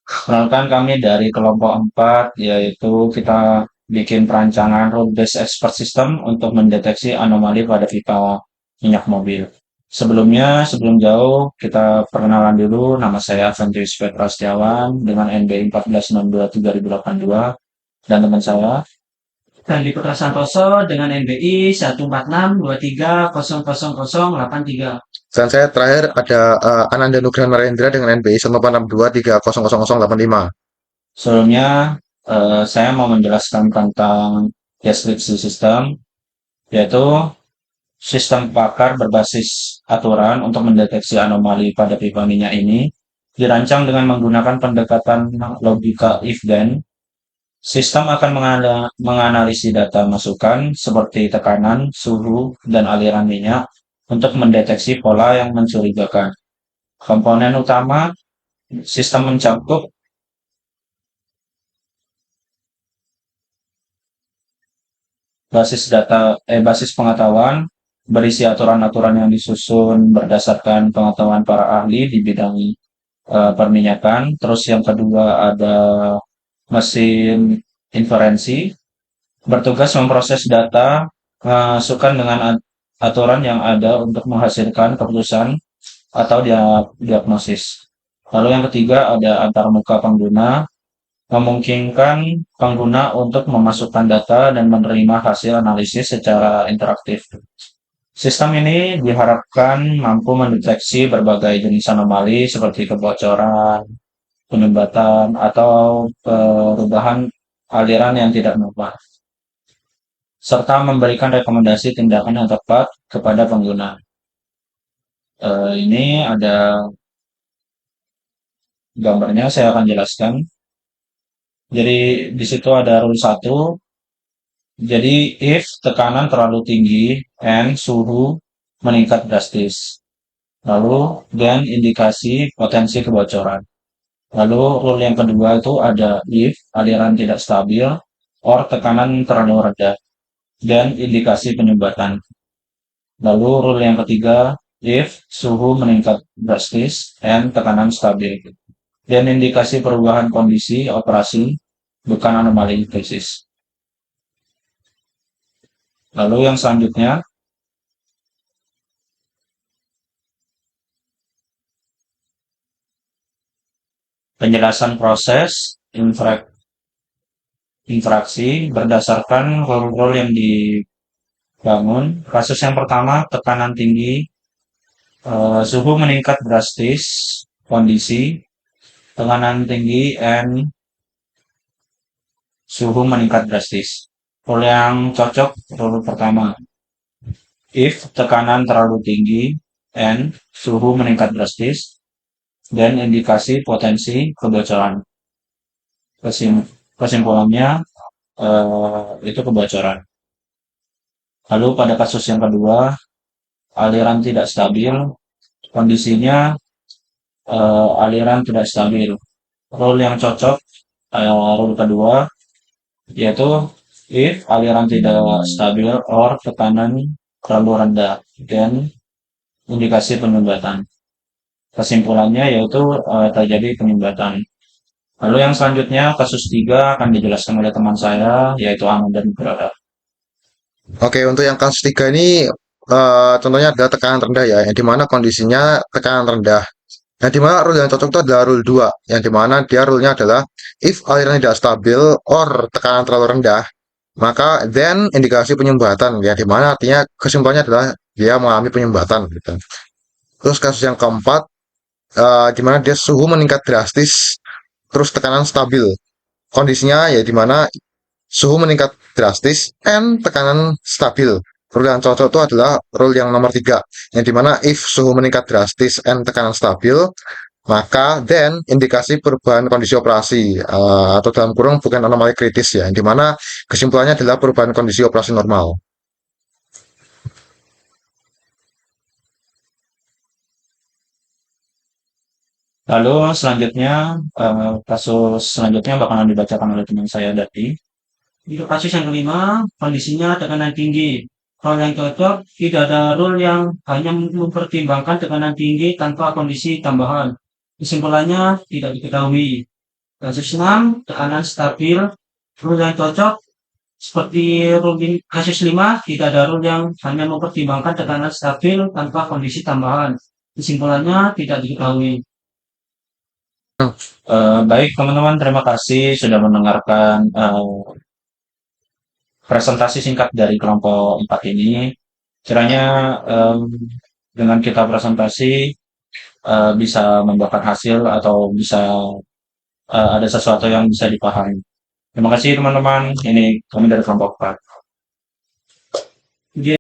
Perkenalkan kami dari kelompok 4, yaitu kita bikin perancangan rule based expert system untuk mendeteksi anomali pada pipa minyak mobil. Sebelum jauh, kita perkenalan dulu. Nama saya Adventius Petra Setiawan dengan NBI 1462-3082 dan teman saya. Dan di Putra Santoso dengan NBI 14623000083. Dan saya terakhir ada Ananda Nugraha Narendra dengan NBI 1862300085. Sebelumnya, saya mau menjelaskan tentang deskripsi sistem, yaitu sistem pakar berbasis aturan untuk mendeteksi anomali pada pipa minyak ini dirancang dengan menggunakan pendekatan logika if-then. Sistem akan menganalisis data masukan seperti tekanan, suhu, dan aliran minyak untuk mendeteksi pola yang mencurigakan. Komponen utama sistem mencakup basis pengetahuan berisi aturan-aturan yang disusun berdasarkan pengetahuan para ahli di bidang perminyakan. Terus yang kedua ada mesin inferensi, bertugas memproses data masukkan dengan aturan yang ada untuk menghasilkan keputusan atau diagnosis. Lalu yang ketiga ada antarmuka pengguna, memungkinkan pengguna untuk memasukkan data dan menerima hasil analisis secara interaktif. Sistem ini diharapkan mampu mendeteksi berbagai jenis anomali seperti kebocoran, penyumbatan, atau perubahan aliran yang tidak normal, serta memberikan rekomendasi tindakan yang tepat kepada pengguna. Ini ada gambarnya, saya akan jelaskan. Jadi di situ ada rule 1. Jadi if tekanan terlalu tinggi and suhu meningkat drastis. Lalu dan indikasi potensi kebocoran. Lalu rule yang kedua itu ada if aliran tidak stabil or tekanan terlalu rendah dan indikasi penyumbatan. Lalu rule yang ketiga if suhu meningkat drastis and tekanan stabil dan indikasi perubahan kondisi operasi bukan anomali krisis. Lalu yang selanjutnya, penjelasan proses interaksi berdasarkan rule-rule yang dibangun. Kasus yang pertama, tekanan tinggi, suhu meningkat drastis, kondisi, tekanan tinggi, and suhu meningkat drastis. Rule yang cocok, rule pertama. If tekanan terlalu tinggi and suhu meningkat drastis, dan indikasi potensi kebocoran. Kesimpulannya itu kebocoran. Lalu pada kasus yang kedua, aliran tidak stabil, kondisinya aliran tidak stabil. Rule yang cocok, rule kedua, yaitu if aliran tidak stabil or tekanan terlalu rendah dan indikasi penyumbatan. Kesimpulannya yaitu terjadi penyumbatan. Lalu yang selanjutnya, kasus 3 akan dijelaskan oleh teman saya, yaitu Aman dan Berada. Oke, untuk yang kasus 3 ini contohnya adalah tekanan rendah ya, yang dimana kondisinya tekanan rendah. Yang dimana rule yang cocok itu adalah rule 2, yang dimana dia rule-nya adalah if aliran tidak stabil or tekanan terlalu rendah, maka then indikasi penyumbatan, yang dimana artinya kesimpulannya adalah dia mengalami penyumbatan gitu. Terus kasus yang keempat, dimana dia suhu meningkat drastis, terus tekanan stabil. Kondisinya ya dimana suhu meningkat drastis and tekanan stabil. Rule yang cocok itu adalah rule yang nomor 3, yang dimana if suhu meningkat drastis and tekanan stabil, maka then indikasi perubahan kondisi operasi atau dalam kurung bukan anomali kritis ya, yang dimana kesimpulannya adalah perubahan kondisi operasi normal. Lalu selanjutnya, kasus selanjutnya bakalan dibacakan oleh teman saya Dati. Di kasus yang kelima, kondisinya tekanan tinggi. Hal yang cocok, tidak ada rule yang hanya mempertimbangkan tekanan tinggi tanpa kondisi tambahan. Kesimpulannya tidak diketahui. Kasus 6, tekanan stabil, rule yang cocok, seperti kasus 5, tidak ada rule yang hanya mempertimbangkan tekanan stabil tanpa kondisi tambahan. Kesimpulannya tidak diketahui. Baik teman-teman, terima kasih sudah mendengarkan presentasi singkat dari kelompok 4 ini. Kiranya em, dengan kita presentasi bisa membuahkan hasil atau bisa ada sesuatu yang bisa dipahami. Terima kasih teman-teman. Ini kami dari kelompok 4.